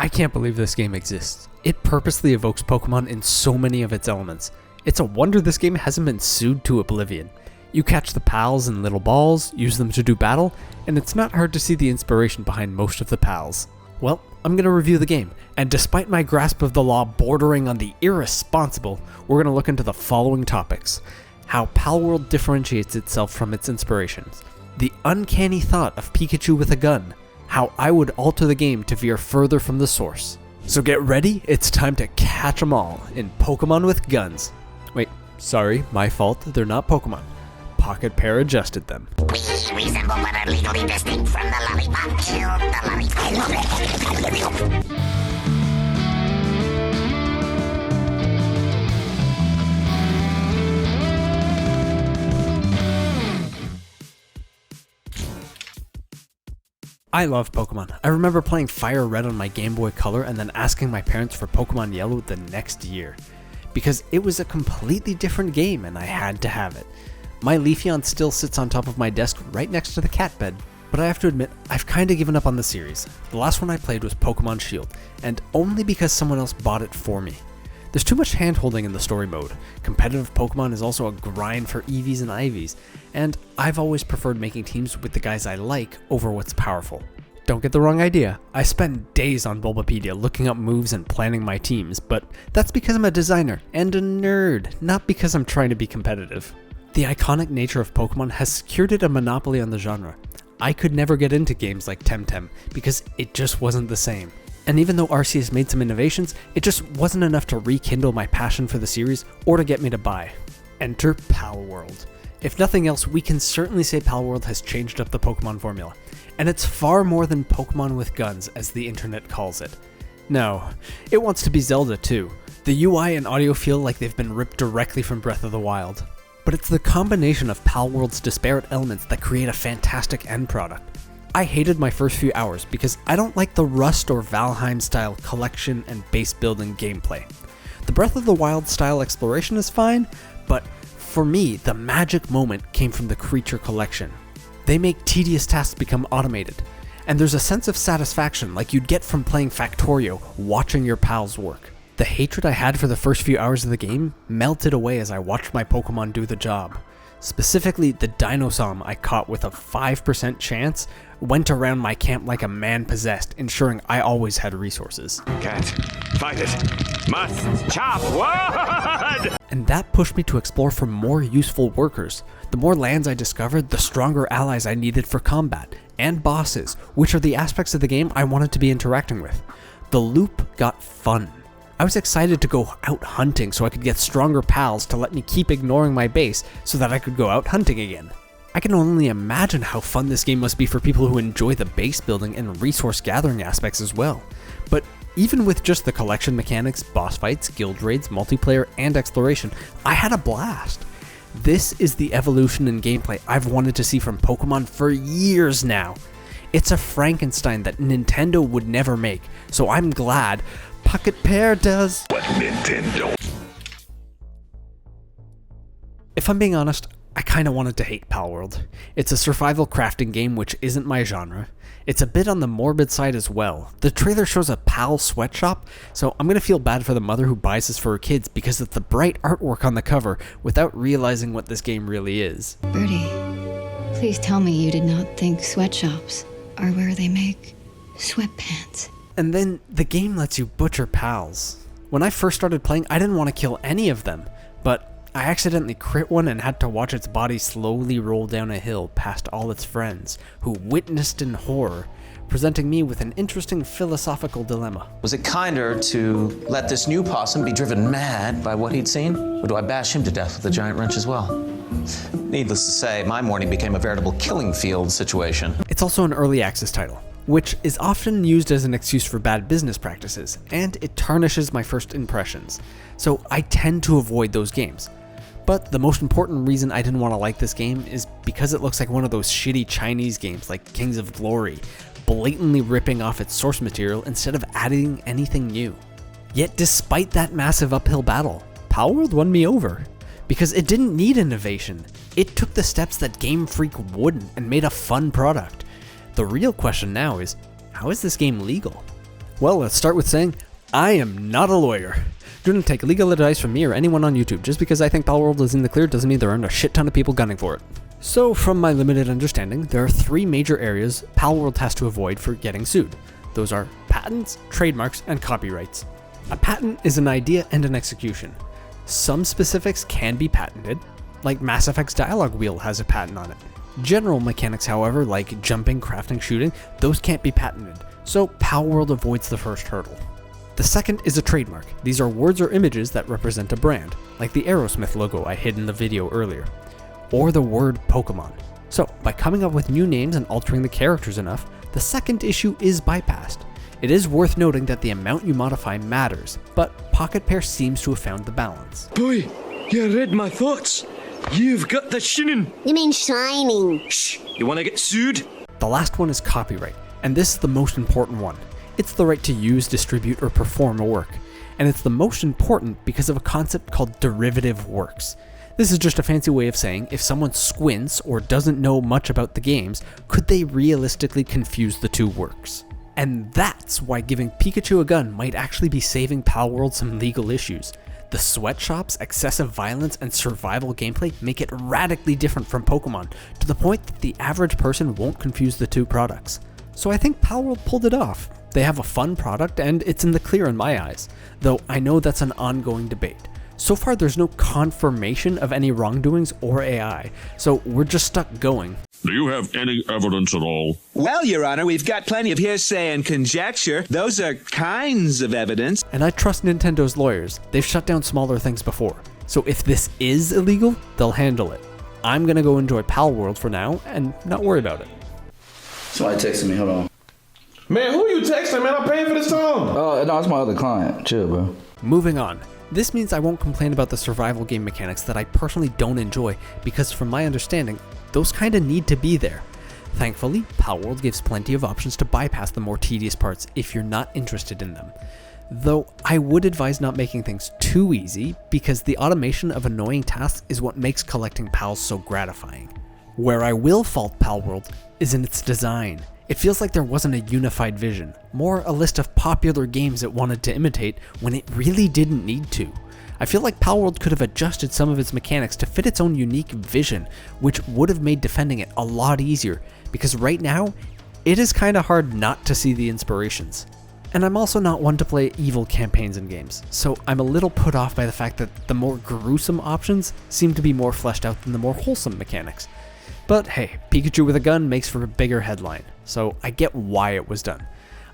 I can't believe this game exists. It purposely evokes Pokemon in so many of its elements. It's a wonder this game hasn't been sued to oblivion. You catch the pals in little balls, use them to do battle, and it's not hard to see the inspiration behind most of the pals. Well, I'm going to review the game, and despite my grasp of the law bordering on the irresponsible, we're going to look into the following topics. How Palworld differentiates itself from its inspirations. The uncanny thought of Pikachu with a gun. How I would alter the game to veer further from the source. So get ready, it's time to catch 'em all in Pokemon with Guns. Wait, sorry, my fault, they're not Pokemon. Pocket Pair adjusted them. We resemble but are legally distinct from the lollipop. Kill the lollipop. I love Pokemon. I remember playing Fire Red on my Game Boy Color and then asking my parents for Pokemon Yellow the next year. Because it was a completely different game and I had to have it. My Leafeon still sits on top of my desk right next to the cat bed. But I have to admit, I've kinda given up on the series. The last one I played was Pokemon Shield, and only because someone else bought it for me. There's too much hand-holding in the story mode. Competitive Pokemon is also a grind for EVs and IVs, and I've always preferred making teams with the guys I like over what's powerful. Don't get the wrong idea, I spend days on Bulbapedia looking up moves and planning my teams, but that's because I'm a designer and a nerd, not because I'm trying to be competitive. The iconic nature of Pokemon has secured it a monopoly on the genre. I could never get into games like Temtem because it just wasn't the same. And even though Arceus made some innovations, it just wasn't enough to rekindle my passion for the series or to get me to buy. Enter Palworld. If nothing else, we can certainly say Palworld has changed up the Pokemon formula. And it's far more than Pokemon with Guns, as the internet calls it. No, it wants to be Zelda too. The UI and audio feel like they've been ripped directly from Breath of the Wild. But it's the combination of Palworld's disparate elements that create a fantastic end product. I hated my first few hours because I don't like the Rust or Valheim style collection and base building gameplay. The Breath of the Wild style exploration is fine, but for me, the magic moment came from the creature collection. They make tedious tasks become automated, and there's a sense of satisfaction like you'd get from playing Factorio, watching your pals work. The hatred I had for the first few hours of the game melted away as I watched my Pokemon do the job. Specifically, the Dinosaur I caught with a 5% chance went around my camp like a man possessed, ensuring I always had resources. Can't fight it. Must chop wood! And that pushed me to explore for more useful workers. The more lands I discovered, the stronger allies I needed for combat, and bosses, which are the aspects of the game I wanted to be interacting with. The loop got fun. I was excited to go out hunting so I could get stronger pals to let me keep ignoring my base so that I could go out hunting again. I can only imagine how fun this game must be for people who enjoy the base building and resource gathering aspects as well. But even with just the collection mechanics, boss fights, guild raids, multiplayer, and exploration, I had a blast. This is the evolution in gameplay I've wanted to see from Pokemon for years now. It's a Frankenstein that Nintendo would never make, so I'm glad Pocket Pair does. What Nintendo? If I'm being honest, I kinda wanted to hate Palworld. It's a survival crafting game which isn't my genre. It's a bit on the morbid side as well. The trailer shows a PAL sweatshop, so I'm gonna feel bad for the mother who buys this for her kids because of the bright artwork on the cover without realizing what this game really is. Birdie, please tell me you did not think sweatshops are where they make sweatpants. And then the game lets you butcher pals. When I first started playing, I didn't want to kill any of them, but I accidentally crit one and had to watch its body slowly roll down a hill past all its friends, who witnessed in horror, presenting me with an interesting philosophical dilemma. Was it kinder to let this new possum be driven mad by what he'd seen? Or do I bash him to death with a giant wrench as well? Needless to say, my morning became a veritable killing field situation. It's also an early access title, which is often used as an excuse for bad business practices, and it tarnishes my first impressions. So I tend to avoid those games. But the most important reason I didn't want to like this game is because it looks like one of those shitty Chinese games like Kings of Glory, blatantly ripping off its source material instead of adding anything new. Yet despite that massive uphill battle, Palworld won me over. Because it didn't need innovation. It took the steps that Game Freak wouldn't and made a fun product. The real question now is, how is this game legal? Well, let's start with saying, I am not a lawyer. Do not take legal advice from me or anyone on YouTube. Just because I think Palworld is in the clear doesn't mean there aren't a shit ton of people gunning for it. So, from my limited understanding, there are 3 major areas Palworld has to avoid for getting sued. Those are patents, trademarks, and copyrights. A patent is an idea and an execution. Some specifics can be patented, like Mass Effect's dialogue wheel has a patent on it. General mechanics, however, like jumping, crafting, shooting, those can't be patented, so Palworld avoids the first hurdle. The second is a trademark. These are words or images that represent a brand, like the Aerosmith logo I hid in the video earlier, or the word Pokemon. So, by coming up with new names and altering the characters enough, the second issue is bypassed. It is worth noting that the amount you modify matters, but Pocket Pair seems to have found the balance. Boy, you read my thoughts. You've got the shinin'. You mean shining? Shh, you wanna get sued? The last one is copyright, and this is the most important one. It's the right to use, distribute, or perform a work, and it's the most important because of a concept called derivative works. This is just a fancy way of saying if someone squints or doesn't know much about the games, could they realistically confuse the 2 works? And that's why giving Pikachu a gun might actually be saving Palworld some legal issues. The sweatshops, excessive violence, and survival gameplay make it radically different from Pokemon, to the point that the average person won't confuse the 2 products. So I think Palworld pulled it off. They have a fun product, and it's in the clear in my eyes, though I know that's an ongoing debate. So far, there's no confirmation of any wrongdoings or AI, so we're just stuck going. Do you have any evidence at all? Well, Your Honor, we've got plenty of hearsay and conjecture. Those are kinds of evidence. And I trust Nintendo's lawyers. They've shut down smaller things before. So if this is illegal, they'll handle it. I'm gonna go enjoy Palworld for now and not worry about it. Somebody texted me, hold on. Man, who you texting, man? I'm paying for this song. No, it's my other client. Chill, bro. Moving on. This means I won't complain about the survival game mechanics that I personally don't enjoy, because from my understanding, those kinda need to be there. Thankfully, Palworld gives plenty of options to bypass the more tedious parts if you're not interested in them. Though I would advise not making things too easy, because the automation of annoying tasks is what makes collecting pals so gratifying. Where I will fault Palworld is in its design. It feels like there wasn't a unified vision, more a list of popular games it wanted to imitate when it really didn't need to. I feel like Palworld could have adjusted some of its mechanics to fit its own unique vision, which would have made defending it a lot easier, because right now, it is kinda hard not to see the inspirations. And I'm also not one to play evil campaigns in games, so I'm a little put off by the fact that the more gruesome options seem to be more fleshed out than the more wholesome mechanics. But hey, Pikachu with a gun makes for a bigger headline, so I get why it was done.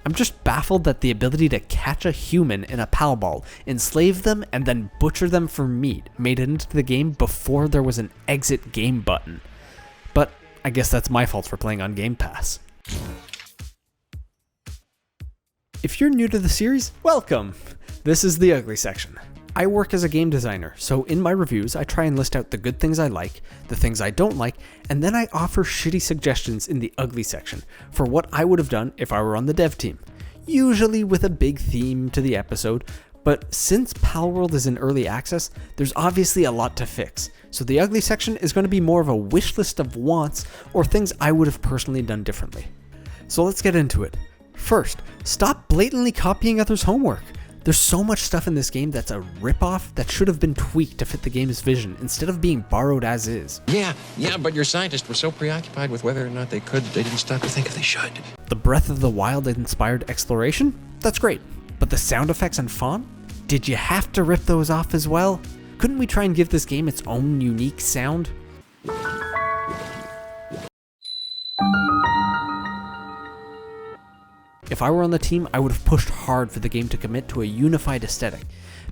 I'm just baffled that the ability to catch a human in a Pal Ball, enslave them, and then butcher them for meat made it into the game before there was an exit game button. But I guess that's my fault for playing on Game Pass. If you're new to the series, welcome! This is the ugly section. I work as a game designer, so in my reviews I try and list out the good things I like, the things I don't like, and then I offer shitty suggestions in the ugly section for what I would have done if I were on the dev team, usually with a big theme to the episode, but since Palworld is in early access, there's obviously a lot to fix, so the ugly section is going to be more of a wish list of wants or things I would have personally done differently. So let's get into it. First, stop blatantly copying others' homework. There's so much stuff in this game that's a ripoff that should have been tweaked to fit the game's vision instead of being borrowed as is. Yeah, but your scientists were so preoccupied with whether or not they could, they didn't stop to think if they should. The Breath of the Wild inspired exploration? That's great. But the sound effects and font? Did you have to rip those off as well? Couldn't we try and give this game its own unique sound? If I were on the team, I would have pushed hard for the game to commit to a unified aesthetic,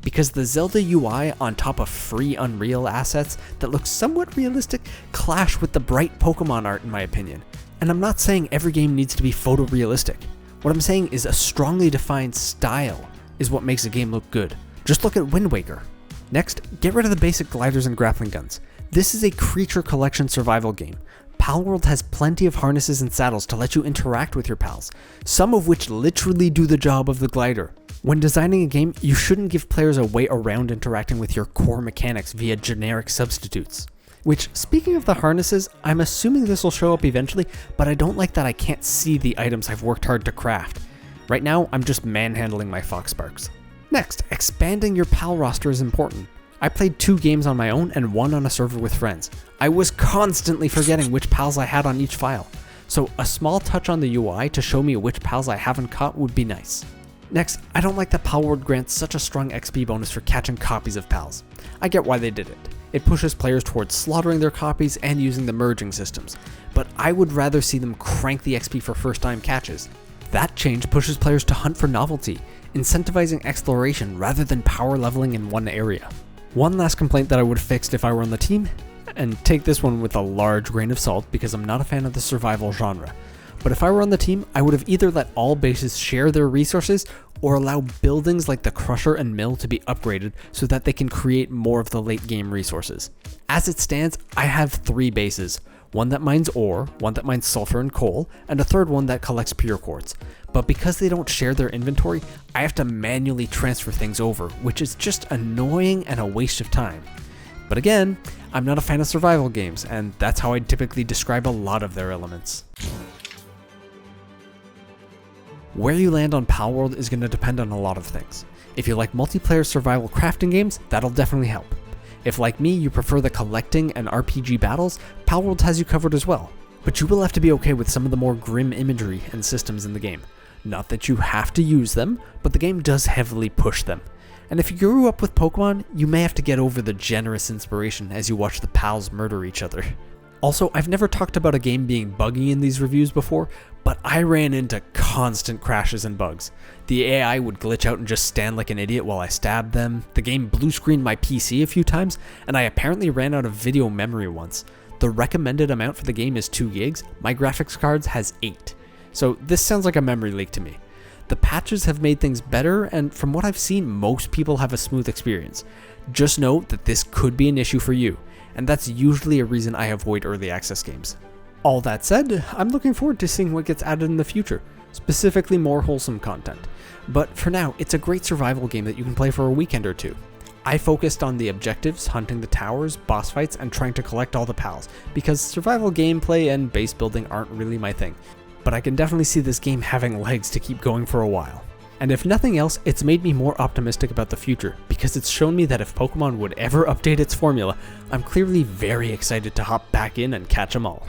because the Zelda UI on top of free Unreal assets that look somewhat realistic clash with the bright Pokemon art in my opinion. And I'm not saying every game needs to be photorealistic. What I'm saying is a strongly defined style is what makes a game look good. Just look at Wind Waker. Next, get rid of the basic gliders and grappling guns. This is a creature collection survival game. Palworld has plenty of harnesses and saddles to let you interact with your pals, some of which literally do the job of the glider. When designing a game, you shouldn't give players a way around interacting with your core mechanics via generic substitutes. Which, speaking of the harnesses, I'm assuming this will show up eventually, but I don't like that I can't see the items I've worked hard to craft. Right now, I'm just manhandling my Foxsparks. Next, expanding your pal roster is important. I played 2 games on my own and 1 on a server with friends. I was constantly forgetting which pals I had on each file, so a small touch on the UI to show me which pals I haven't caught would be nice. Next, I don't like that Palworld grants such a strong XP bonus for catching copies of pals. I get why they did it. It pushes players towards slaughtering their copies and using the merging systems, but I would rather see them crank the XP for first time catches. That change pushes players to hunt for novelty, incentivizing exploration rather than power leveling in one area. One last complaint that I would have fixed if I were on the team, and take this one with a large grain of salt because I'm not a fan of the survival genre, but if I were on the team, I would have either let all bases share their resources or allow buildings like the Crusher and Mill to be upgraded so that they can create more of the late game resources. As it stands, I have 3 bases. One that mines ore, one that mines sulfur and coal, and a third one that collects pure quartz. But because they don't share their inventory, I have to manually transfer things over, which is just annoying and a waste of time. But again, I'm not a fan of survival games, and that's how I'd typically describe a lot of their elements. Where you land on Palworld is going to depend on a lot of things. If you like multiplayer survival crafting games, that'll definitely help. If like me, you prefer the collecting and RPG battles, Palworld has you covered as well. But you will have to be okay with some of the more grim imagery and systems in the game. Not that you have to use them, but the game does heavily push them. And if you grew up with Pokemon, you may have to get over the generous inspiration as you watch the pals murder each other. Also, I've never talked about a game being buggy in these reviews before, but I ran into constant crashes and bugs. The AI would glitch out and just stand like an idiot while I stabbed them, the game blue screened my PC a few times, and I apparently ran out of video memory once. The recommended amount for the game is 2 gigs, my graphics card has 8. So this sounds like a memory leak to me. The patches have made things better, and from what I've seen, most people have a smooth experience. Just note that this could be an issue for you, and that's usually a reason I avoid early access games. All that said, I'm looking forward to seeing what gets added in the future, specifically more wholesome content. But for now, it's a great survival game that you can play for a weekend or 2. I focused on the objectives, hunting the towers, boss fights, and trying to collect all the pals, because survival gameplay and base building aren't really my thing. But I can definitely see this game having legs to keep going for a while. And if nothing else, it's made me more optimistic about the future, because it's shown me that if Pokemon would ever update its formula, I'm clearly very excited to hop back in and catch them all.